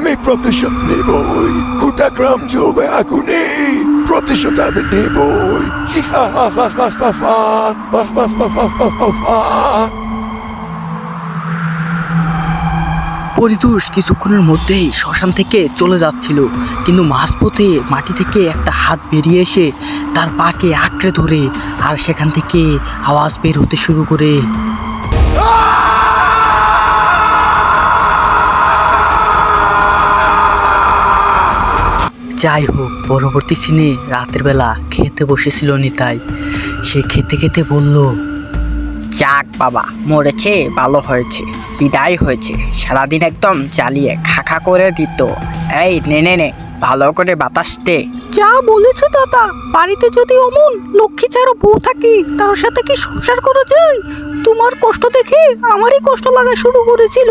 আমি প্রতিশোধ নেবই। গোটা গ্রাম জ্বলবে আগুনে, প্রতিশোধ আমি নেবই। পরিতোষ কিছুক্ষণের মধ্যেই শ্মশান থেকে চলে যাচ্ছিল, কিন্তু মাঝপথে মাটি থেকে একটা হাত বেরিয়ে এসে তার পাকে আঁকড়ে ধরে, আর সেখান থেকে আওয়াজ বের হতে শুরু করে। যাই হোক, পরবর্তী সিনে রাতের বেলা খেতে বসেছিল নিতাই। সে খেতে খেতে বলল, যাক বাবা, মরেছে ভালো হয়েছে, বিদায় হয়েছে। সারাদিন একদম জ্বালিয়ে খাখা করে দিত। এই নে নে নে, ভালো করে বাতাস দে। যা বলেছো দাদা, বাড়িতে যদি অমন লক্ষ্মী ছাড়া বউ থাকি, তার সাথে কি সংসার করা যায়? তোমার কষ্ট দেখে আমারই কষ্ট লাগা শুরু করেছিল।